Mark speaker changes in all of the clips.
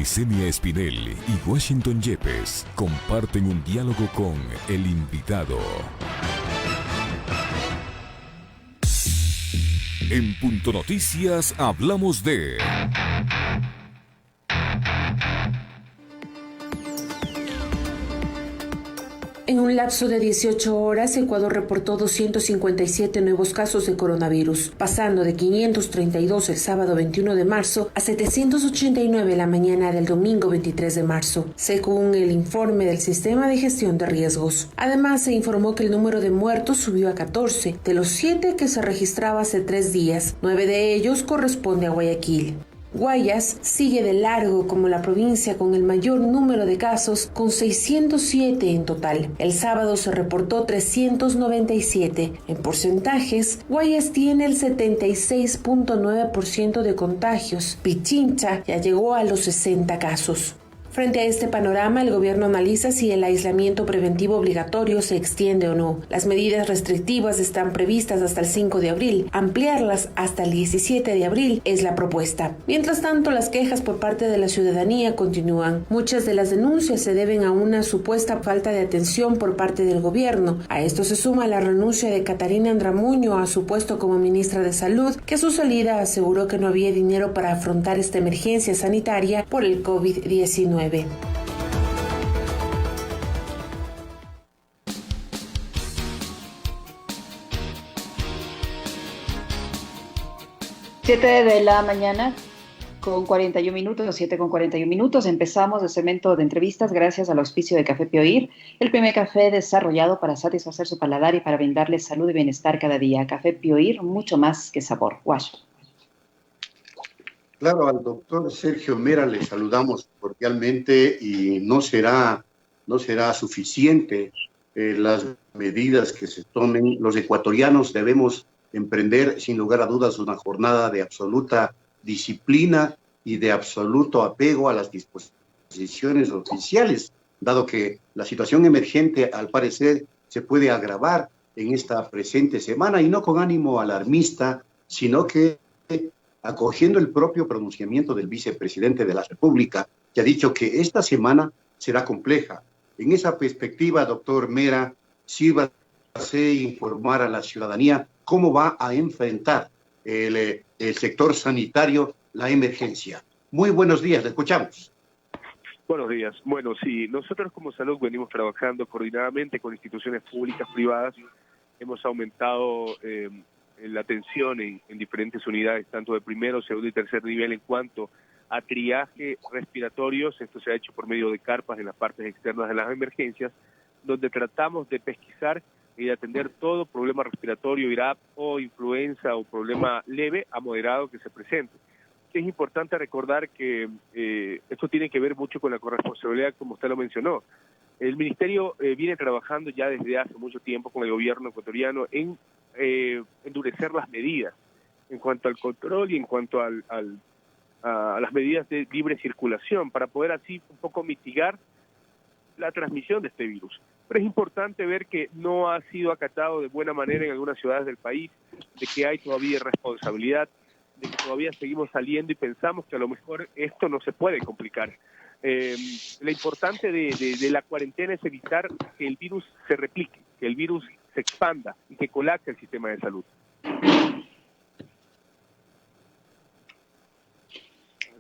Speaker 1: Licenia Espinel y Washington Yepes comparten un diálogo con el invitado. En Punto Noticias hablamos de...
Speaker 2: En un lapso de 18 horas, Ecuador reportó 257 nuevos casos de coronavirus, pasando de 532 el sábado 21 de marzo a 789 la mañana del domingo 23 de marzo, según el informe del Sistema de Gestión de Riesgos. Además, se informó que el número de muertos subió a 14, de los 7 que se registraba hace 3 días. 9 de ellos corresponde a Guayaquil. Guayas sigue de largo como la provincia con el mayor número de casos, con 607 en total. El sábado se reportó 397. En porcentajes, Guayas tiene el 76.9% de contagios. Pichincha ya llegó a los 60 casos. Frente a este panorama, el gobierno analiza si el aislamiento preventivo obligatorio se extiende o no. Las medidas restrictivas están previstas hasta el 5 de abril. Ampliarlas hasta el 17 de abril es la propuesta. Mientras tanto, las quejas por parte de la ciudadanía continúan. Muchas de las denuncias se deben a una supuesta falta de atención por parte del gobierno. A esto se suma la renuncia de Catarina Andramuño a su puesto como ministra de Salud, que a su salida aseguró que no había dinero para afrontar esta emergencia sanitaria por el COVID-19.
Speaker 3: 7 de la mañana con 41 minutos, 7 con 41 minutos. Empezamos el segmento de entrevistas gracias al auspicio de Café Pioir, el primer café desarrollado para satisfacer su paladar y para brindarles salud y bienestar cada día. Café Pioir, mucho más que sabor. Guacho.
Speaker 4: Claro, al doctor Sergio Mera le saludamos cordialmente y no será suficiente las medidas que se tomen. Los ecuatorianos debemos emprender, sin lugar a dudas, una jornada de absoluta disciplina y de absoluto apego a las disposiciones oficiales, dado que la situación emergente, al parecer, se puede agravar en esta presente semana, y no con ánimo alarmista, sino que acogiendo el propio pronunciamiento del vicepresidente de la República, que ha dicho que esta semana será compleja. En esa perspectiva, doctor Mera, sírvase informar a la ciudadanía cómo va a enfrentar el sector sanitario la emergencia. Muy buenos días, le escuchamos.
Speaker 5: Buenos días. Bueno, sí, nosotros como salud venimos trabajando coordinadamente con instituciones públicas, privadas. Hemos aumentado la atención en diferentes unidades, tanto de primero, segundo y tercer nivel en cuanto a triaje respiratorios. Esto se ha hecho por medio de carpas en las partes externas de las emergencias, donde tratamos de pesquisar y de atender todo problema respiratorio, IRAP o influenza o problema leve a moderado que se presente. Es importante recordar que esto tiene que ver mucho con la corresponsabilidad, como usted lo mencionó. El Ministerio viene trabajando ya desde hace mucho tiempo con el gobierno ecuatoriano en endurecer las medidas en cuanto al control y en cuanto a las medidas de libre circulación, para poder así un poco mitigar la transmisión de este virus. Pero es importante ver que no ha sido acatado de buena manera en algunas ciudades del país, de que hay todavía irresponsabilidad, de que todavía seguimos saliendo y pensamos que a lo mejor esto no se puede complicar. Lo importante de la cuarentena es evitar que el virus se replique, que el virus se expanda y que colapse el sistema de salud.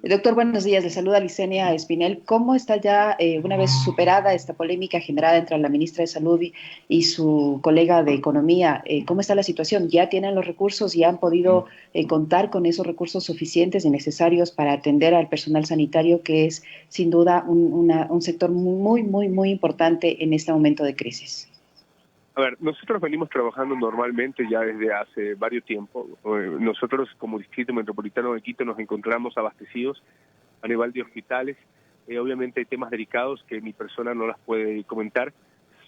Speaker 3: Doctor, buenos días. Le saluda Licenia Espinel. ¿Cómo está ya, una vez superada esta polémica generada entre la ministra de Salud y su colega de Economía, cómo está la situación? ¿Ya tienen los recursos y han podido contar con esos recursos suficientes y necesarios para atender al personal sanitario, que es sin duda un sector muy, muy, muy importante en este momento de crisis?
Speaker 5: A ver, nosotros venimos trabajando normalmente ya desde hace varios tiempos. Nosotros como Distrito Metropolitano de Quito nos encontramos abastecidos a nivel de hospitales. Obviamente hay temas delicados que mi persona no las puede comentar.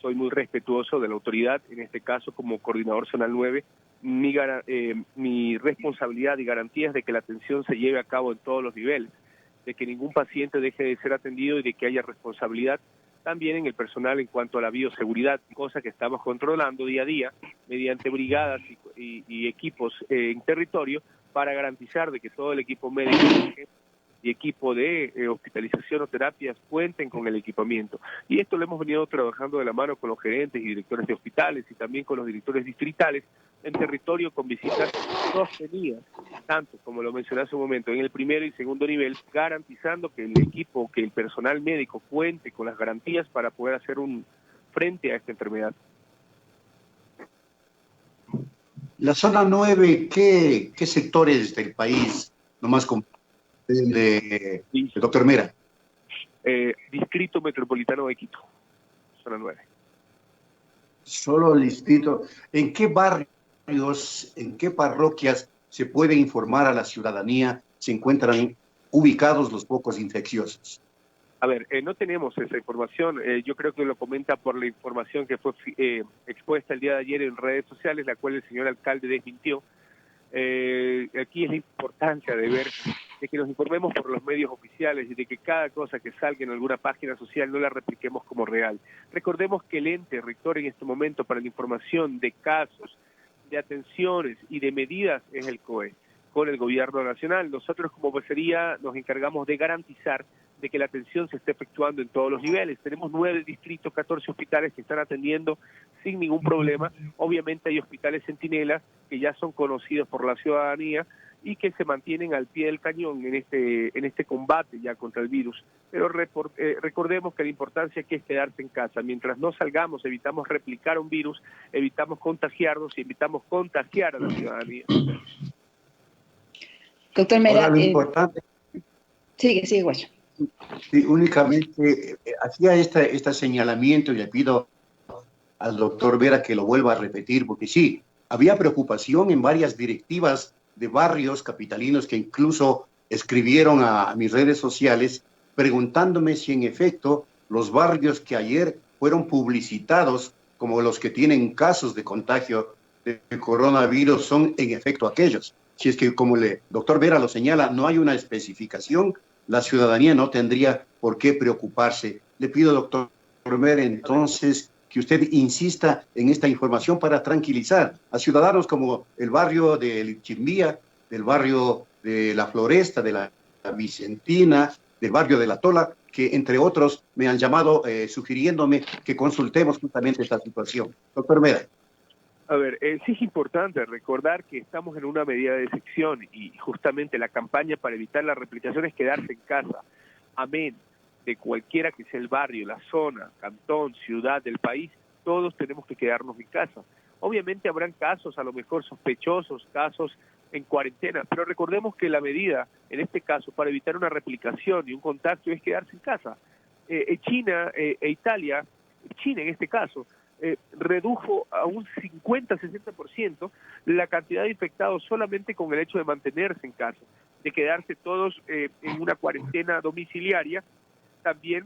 Speaker 5: Soy muy respetuoso de la autoridad, en este caso como coordinador zonal 9. Mi responsabilidad y garantía es de que la atención se lleve a cabo en todos los niveles, de que ningún paciente deje de ser atendido y de que haya responsabilidad también en el personal en cuanto a la bioseguridad, cosa que estamos controlando día a día mediante brigadas y equipos en territorio para garantizar de que todo el equipo médico y equipo de hospitalización o terapias cuenten con el equipamiento. Y esto lo hemos venido trabajando de la mano con los gerentes y directores de hospitales y también con los directores distritales en territorio con visitas sostenidas, tanto como lo mencioné hace un momento, en el primero y segundo nivel, garantizando que el equipo, que el personal médico cuente con las garantías para poder hacer un frente a esta enfermedad.
Speaker 4: La zona 9, ¿qué sectores del país nomás doctor Mera?
Speaker 5: Distrito Metropolitano de Quito, zona 9.
Speaker 4: Solo el distrito. ¿En qué barrios, en qué parroquias se puede informar a la ciudadanía se encuentran ubicados los focos infecciosos?
Speaker 5: A ver, no tenemos esa información. Yo creo que lo comenta por la información que fue expuesta el día de ayer en redes sociales, la cual el señor alcalde desmintió. Aquí es la importancia de que nos informemos por los medios oficiales y de que cada cosa que salga en alguna página social no la repliquemos como real. Recordemos que el ente rector en este momento para la información de casos, de atenciones y de medidas es el COE, con el gobierno nacional. Nosotros como vocería nos encargamos de garantizar de que la atención se esté efectuando en todos los niveles. Tenemos 9 distritos, 14 hospitales que están atendiendo sin ningún problema. Obviamente hay hospitales centinelas que ya son conocidos por la ciudadanía y que se mantienen al pie del cañón en este combate ya contra el virus. Pero recordemos que la importancia aquí es quedarse en casa. Mientras no salgamos, evitamos replicar un virus, evitamos contagiarnos y evitamos contagiar a la ciudadanía.
Speaker 3: Doctor Mera,
Speaker 4: ahora lo importante...
Speaker 3: Sigue, Guacho.
Speaker 4: Sí, únicamente hacía este señalamiento y le pido al doctor Vera que lo vuelva a repetir, porque sí, había preocupación en varias directivas de barrios capitalinos que incluso escribieron a mis redes sociales preguntándome si en efecto los barrios que ayer fueron publicitados como los que tienen casos de contagio de coronavirus son en efecto aquellos. Si es que, como el doctor Vera lo señala, no hay una especificación, la ciudadanía no tendría por qué preocuparse. Le pido, doctor Vera, entonces, que usted insista en esta información para tranquilizar a ciudadanos como el barrio del Chimbía, del barrio de La Floresta, de la Vicentina, del barrio de La Tola, que entre otros me han llamado sugiriéndome que consultemos justamente esta situación. Doctor Vera.
Speaker 5: A ver, sí es importante recordar que estamos en una medida de excepción y justamente la campaña para evitar la replicación es quedarse en casa. Amén de cualquiera que sea el barrio, la zona, cantón, ciudad del país, todos tenemos que quedarnos en casa. Obviamente habrán casos a lo mejor sospechosos, casos en cuarentena, pero recordemos que la medida, en este caso, para evitar una replicación y un contagio es quedarse en casa. China e Italia, China en este caso, redujo a un 50-60% la cantidad de infectados solamente con el hecho de mantenerse en casa, de quedarse todos en una cuarentena domiciliaria, también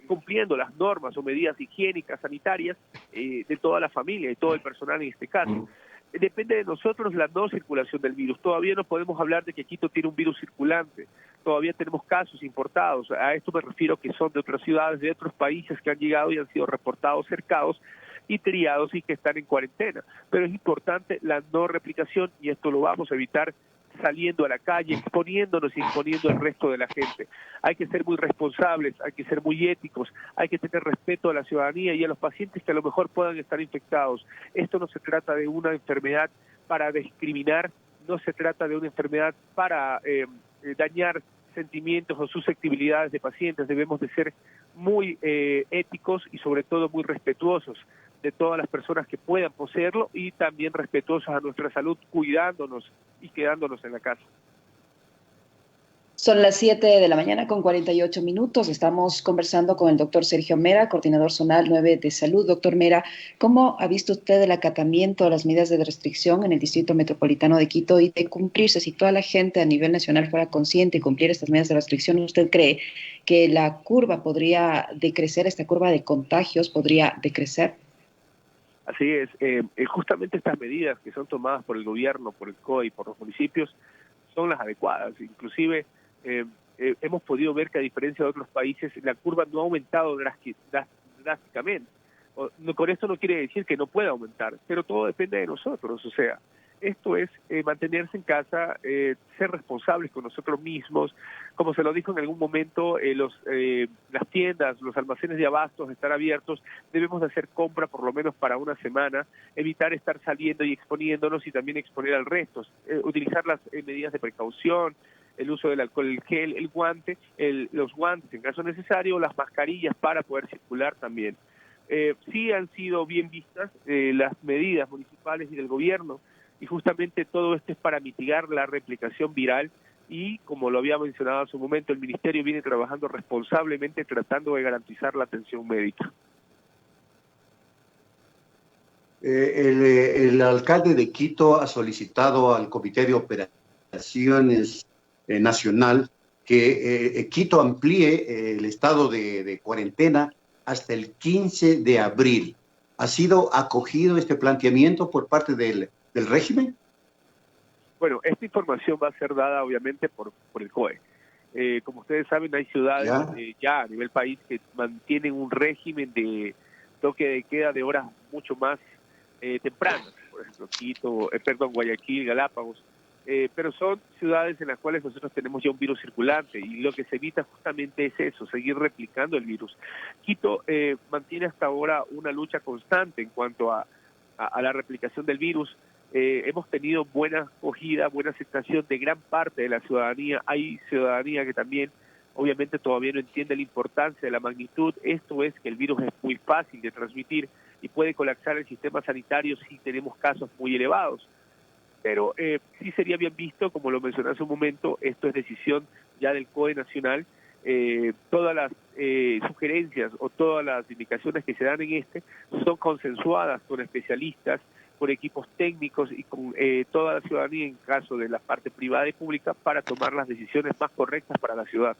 Speaker 5: cumpliendo las normas o medidas higiénicas, sanitarias de toda la familia y todo el personal en este caso. Depende de nosotros la no circulación del virus. Todavía no podemos hablar de que Quito tiene un virus circulante. Todavía tenemos casos importados. A esto me refiero que son de otras ciudades, de otros países que han llegado y han sido reportados cercados y triados y que están en cuarentena. Pero es importante la no replicación y esto lo vamos a evitar saliendo a la calle, exponiéndonos y exponiendo al resto de la gente. Hay que ser muy responsables, hay que ser muy éticos, hay que tener respeto a la ciudadanía y a los pacientes que a lo mejor puedan estar infectados. Esto no se trata de una enfermedad para discriminar, no se trata de una enfermedad para dañar sentimientos o susceptibilidades de pacientes. Debemos de ser muy éticos y sobre todo muy respetuosos de todas las personas que puedan poseerlo y también respetuosos a nuestra salud, cuidándonos y quedándonos en la casa.
Speaker 3: Son las 7 de la mañana con 48 minutos. Estamos conversando con el doctor Sergio Mera, coordinador zonal 9 de salud. Doctor Mera, ¿cómo ha visto usted el acatamiento a las medidas de restricción en el Distrito Metropolitano de Quito y de cumplirse? Si toda la gente a nivel nacional fuera consciente y cumplir estas medidas de restricción, ¿usted cree que la curva podría decrecer, esta curva de contagios podría decrecer?
Speaker 5: Así es, justamente estas medidas que son tomadas por el gobierno, por el COE y por los municipios son las adecuadas. Inclusive hemos podido ver que a diferencia de otros países la curva no ha aumentado drásticamente. Con esto no quiere decir que no pueda aumentar, pero todo depende de nosotros. O sea, Esto es mantenerse en casa, ser responsables con nosotros mismos. Como se lo dijo en algún momento, las tiendas, los almacenes de abastos están abiertos, debemos de hacer compra por lo menos para una semana, evitar estar saliendo y exponiéndonos y también exponer al resto, utilizar las medidas de precaución, el uso del alcohol, el gel, el guante, los guantes en caso necesario, las mascarillas para poder circular también. Sí han sido bien vistas las medidas municipales y del gobierno, y justamente todo esto es para mitigar la replicación viral y, como lo había mencionado hace un momento, el Ministerio viene trabajando responsablemente tratando de garantizar la atención médica.
Speaker 4: El alcalde de Quito ha solicitado al Comité de Operaciones Nacional que Quito amplíe el estado de cuarentena hasta el 15 de abril. ¿Ha sido acogido este planteamiento por parte del régimen?
Speaker 5: Bueno, esta información va a ser dada obviamente por el COE. Como ustedes saben, hay ciudades ya a nivel país que mantienen un régimen de toque de queda de horas mucho más tempranas, por ejemplo, Quito, Guayaquil, Galápagos, pero son ciudades en las cuales nosotros tenemos ya un virus circulante y lo que se evita justamente es eso, seguir replicando el virus. Quito mantiene hasta ahora una lucha constante en cuanto a la replicación del virus. Hemos tenido buena acogida, buena aceptación de gran parte de la ciudadanía. Hay ciudadanía que también obviamente todavía no entiende la importancia de la magnitud. Esto es que el virus es muy fácil de transmitir y puede colapsar el sistema sanitario si tenemos casos muy elevados. Pero sí sería bien visto, como lo mencioné hace un momento, esto es decisión ya del COE nacional. Todas las sugerencias o todas las indicaciones que se dan en son consensuadas con especialistas, con equipos técnicos y con toda la ciudadanía en caso de la parte privada y pública para tomar las decisiones más correctas para la ciudad.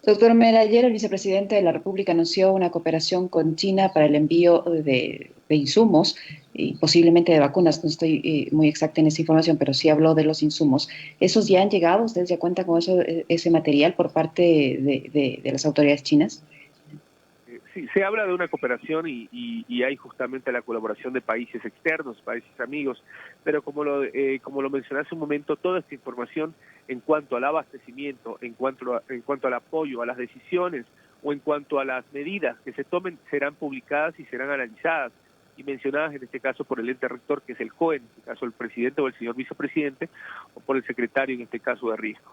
Speaker 3: Doctor Mera, ayer el vicepresidente de la República anunció una cooperación con China para el envío de insumos y posiblemente de vacunas. No estoy muy exacta en esa información, pero sí habló de los insumos. ¿Esos ya han llegado? ¿Ustedes ya cuentan con ese material por parte de las autoridades chinas?
Speaker 5: Sí, se habla de una cooperación y hay justamente la colaboración de países externos, países amigos, pero como lo mencioné hace un momento, toda esta información en cuanto al abastecimiento, en cuanto al apoyo a las decisiones o en cuanto a las medidas que se tomen serán publicadas y serán analizadas y mencionadas en este caso por el ente rector, que es el COE, en este caso el presidente o el señor vicepresidente, o por el secretario en este caso de riesgo.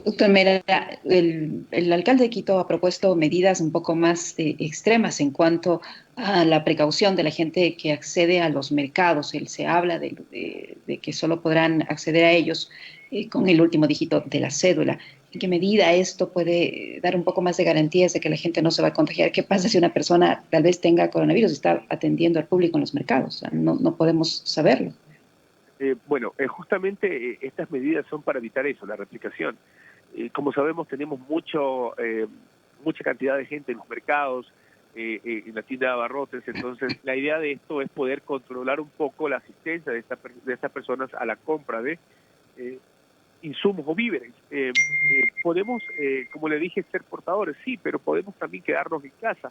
Speaker 3: Doctor Mera, el alcalde de Quito ha propuesto medidas un poco más extremas en cuanto a la precaución de la gente que accede a los mercados. Él se habla de que solo podrán acceder a ellos con el último dígito de la cédula. ¿En qué medida esto puede dar un poco más de garantías de que la gente no se va a contagiar? ¿Qué pasa si una persona tal vez tenga coronavirus y está atendiendo al público en los mercados? O sea, no podemos saberlo.
Speaker 5: Justamente estas medidas son para evitar eso, la replicación. Como sabemos, tenemos mucha cantidad de gente en los mercados, en la tienda de abarrotes, entonces la idea de esto es poder controlar un poco la asistencia de estas personas a la compra de insumos o víveres. Podemos, como le dije, ser portadores, sí, pero podemos también quedarnos en casa.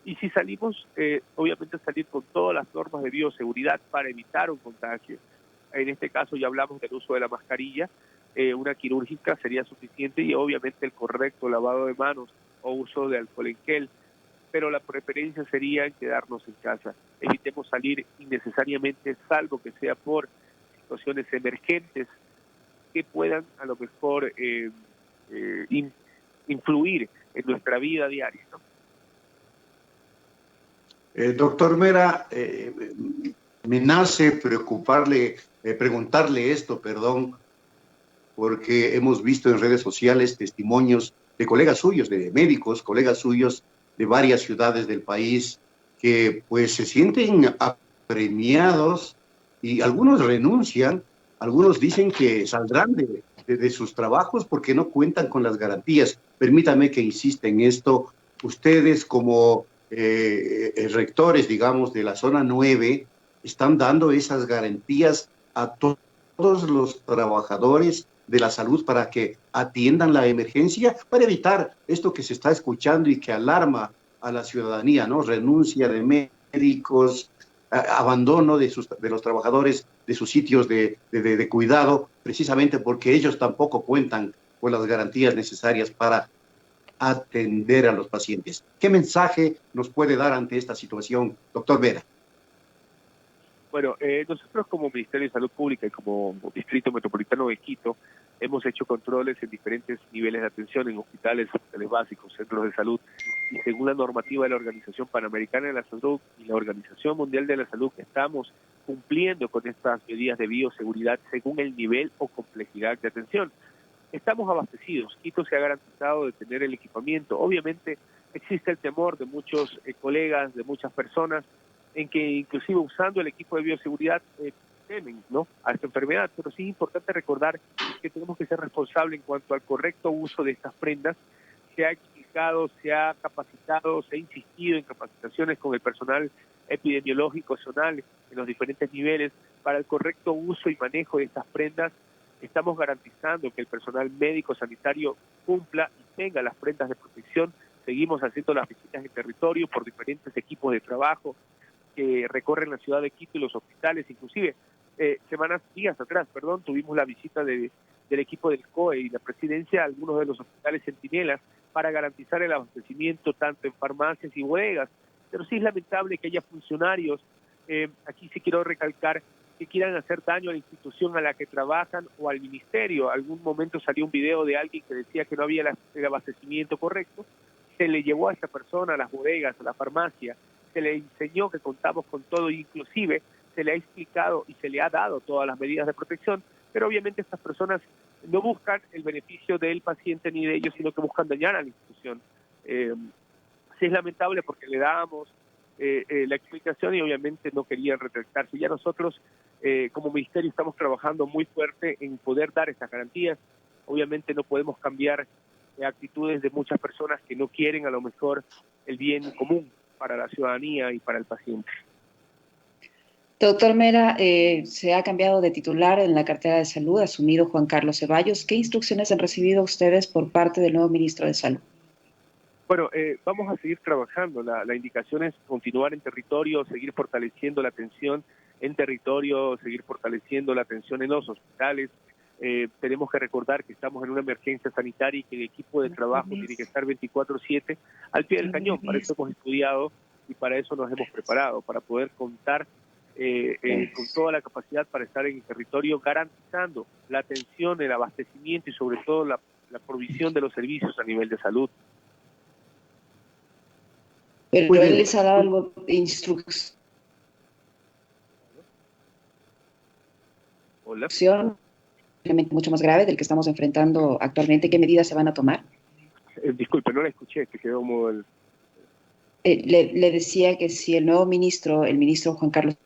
Speaker 5: Y si salimos, obviamente salir con todas las normas de bioseguridad para evitar un contagio. En este caso ya hablamos del uso de la mascarilla, una quirúrgica sería suficiente y obviamente el correcto lavado de manos o uso de alcohol en gel, pero la preferencia sería en quedarnos en casa. Evitemos salir innecesariamente, salvo que sea por situaciones emergentes que puedan a lo mejor influir en nuestra vida diaria, ¿no?
Speaker 4: Doctor Mera, me nace preguntarle esto, porque hemos visto en redes sociales testimonios de colegas suyos, de médicos, colegas suyos de varias ciudades del país, que pues se sienten apremiados y algunos renuncian, algunos dicen que saldrán de sus trabajos porque no cuentan con las garantías. Permítame que insista en esto. Ustedes como rectores, digamos, de la zona 9, están dando esas garantías a todos los trabajadores de la salud para que atiendan la emergencia, para evitar esto que se está escuchando y que alarma a la ciudadanía, ¿no? Renuncia de médicos, abandono de los trabajadores de sus sitios de cuidado, precisamente porque ellos tampoco cuentan con las garantías necesarias para atender a los pacientes. ¿Qué mensaje nos puede dar ante esta situación, doctor Vera?
Speaker 5: Bueno, nosotros como Ministerio de Salud Pública y como Distrito Metropolitano de Quito hemos hecho controles en diferentes niveles de atención, en hospitales básicos, centros de salud, y según la normativa de la Organización Panamericana de la Salud y la Organización Mundial de la Salud, estamos cumpliendo con estas medidas de bioseguridad según el nivel o complejidad de atención. Estamos abastecidos, Quito se ha garantizado de tener el equipamiento. Obviamente existe el temor de muchos colegas, de muchas personas, en que inclusive usando el equipo de bioseguridad temen, ¿no?, a esta enfermedad, pero sí es importante recordar que tenemos que ser responsables en cuanto al correcto uso de estas prendas. Se ha explicado, se ha capacitado, se ha insistido en capacitaciones con el personal epidemiológico zonal en los diferentes niveles para el correcto uso y manejo de estas prendas. Estamos garantizando que el personal médico sanitario cumpla y tenga las prendas de protección. Seguimos haciendo las visitas en territorio por diferentes equipos de trabajo que recorren la ciudad de Quito y los hospitales. Inclusive, días atrás, tuvimos la visita del equipo del COE y la presidencia a algunos de los hospitales centinelas para garantizar el abastecimiento tanto en farmacias y bodegas. Pero sí es lamentable que haya funcionarios, aquí sí quiero recalcar, que quieran hacer daño a la institución a la que trabajan o al ministerio. Algún momento salió un video de alguien que decía que no había el abastecimiento correcto. Se le llevó a esa persona a las bodegas, a la farmacia, se le enseñó que contamos con todo, inclusive se le ha explicado y se le ha dado todas las medidas de protección, pero obviamente estas personas no buscan el beneficio del paciente ni de ellos, sino que buscan dañar a la institución. Sí es lamentable porque le dábamos la explicación y obviamente no querían retractarse. Ya nosotros como ministerio estamos trabajando muy fuerte en poder dar estas garantías. Obviamente no podemos cambiar actitudes de muchas personas que no quieren a lo mejor el bien común para la ciudadanía y para el paciente.
Speaker 3: Doctor Mera, se ha cambiado de titular en la cartera de salud, ha asumido Juan Carlos Ceballos. ¿Qué instrucciones han recibido ustedes por parte del nuevo ministro de Salud?
Speaker 5: Bueno, vamos a seguir trabajando. La indicación es continuar en territorio, seguir fortaleciendo la atención en territorio, seguir fortaleciendo la atención en los hospitales. Tenemos que recordar que estamos en una emergencia sanitaria y que el equipo de trabajo tiene que estar 24/7 al pie del cañón. Para eso hemos estudiado y para eso nos hemos preparado, para poder contar con toda la capacidad para estar en el territorio garantizando la atención, el abastecimiento y sobre todo la provisión de los servicios a nivel de salud.
Speaker 3: Pero él les ha dado algo de instrucción.
Speaker 5: Hola.
Speaker 3: Mucho más grave del que estamos enfrentando actualmente. ¿Qué medidas se van a tomar?
Speaker 5: Disculpe, no la escuché, que quedó como el...
Speaker 3: le decía que si el nuevo ministro, el ministro Juan Carlos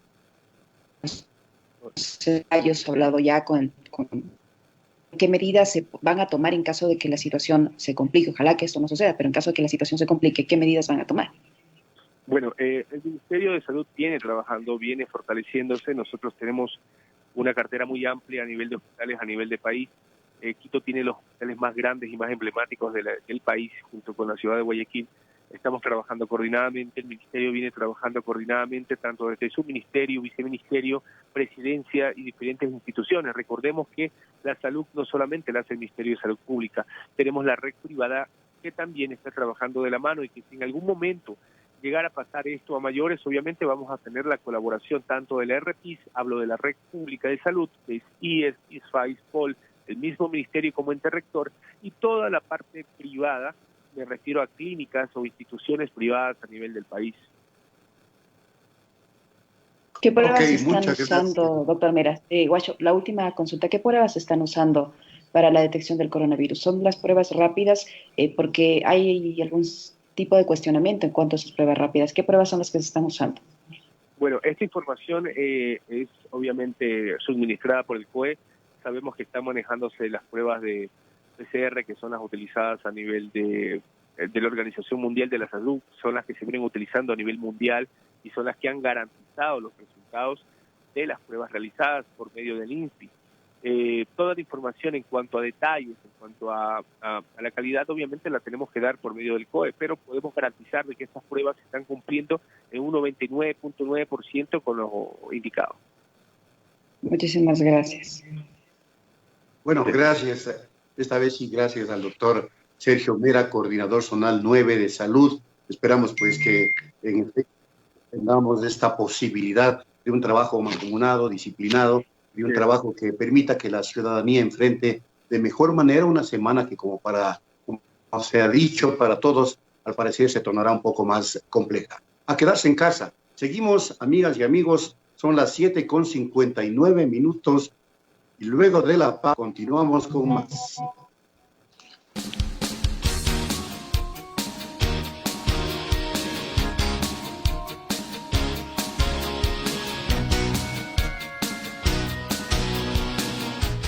Speaker 3: Ceballos, ha hablado ya con qué medidas se van a tomar en caso de que la situación se complique. Ojalá que esto no suceda, pero en caso de que la situación se complique, ¿qué medidas van a tomar?
Speaker 5: Bueno, el Ministerio de Salud viene trabajando, viene fortaleciéndose. Nosotros tenemos una cartera muy amplia a nivel de hospitales, a nivel de país. Quito tiene los hospitales más grandes y más emblemáticos del país, junto con la ciudad de Guayaquil. Estamos trabajando coordinadamente, el Ministerio viene trabajando coordinadamente, tanto desde su ministerio, viceministerio, presidencia y diferentes instituciones. Recordemos que la salud no solamente la hace el Ministerio de Salud Pública, tenemos la red privada que también está trabajando de la mano y que si en algún momento llegara a pasar esto a mayores, obviamente vamos a tener la colaboración tanto de la RPIS, hablo de la Red Pública de Salud, que es IES, ISFA, ISPOL, el mismo ministerio como ente rector, y toda la parte privada, me refiero a clínicas o instituciones privadas a nivel del país.
Speaker 3: ¿Qué pruebas están usando, doctor Mera? Guacho, la última consulta, ¿qué pruebas están usando para la detección del coronavirus? ¿Son las pruebas rápidas? Porque hay algún tipo de cuestionamiento en cuanto a esas pruebas rápidas. ¿Qué pruebas son las que se están usando?
Speaker 5: Bueno, esta información es obviamente suministrada por el COE. Sabemos que están manejándose las pruebas de PCR, que son las utilizadas a nivel de la Organización Mundial de la Salud, son las que se vienen utilizando a nivel mundial y son las que han garantizado los resultados de las pruebas realizadas por medio del INSPI. toda la información en cuanto a detalles, en cuanto a la calidad, obviamente la tenemos que dar por medio del COE, pero podemos garantizar de que estas pruebas se están cumpliendo en un 99.9% con lo indicado.
Speaker 3: Muchísimas gracias.
Speaker 4: Bueno, gracias. Esta vez sí, gracias al doctor Sergio Mera, coordinador zonal 9 de salud. Esperamos pues que en efecto tengamos esta posibilidad de un trabajo mancomunado, disciplinado, de un trabajo que permita que la ciudadanía enfrente de mejor manera una semana que, como se ha dicho, para todos al parecer se tornará un poco más compleja. A quedarse en casa. Seguimos, amigas y amigos, son las 7:59 y luego de la pausa continuamos con más.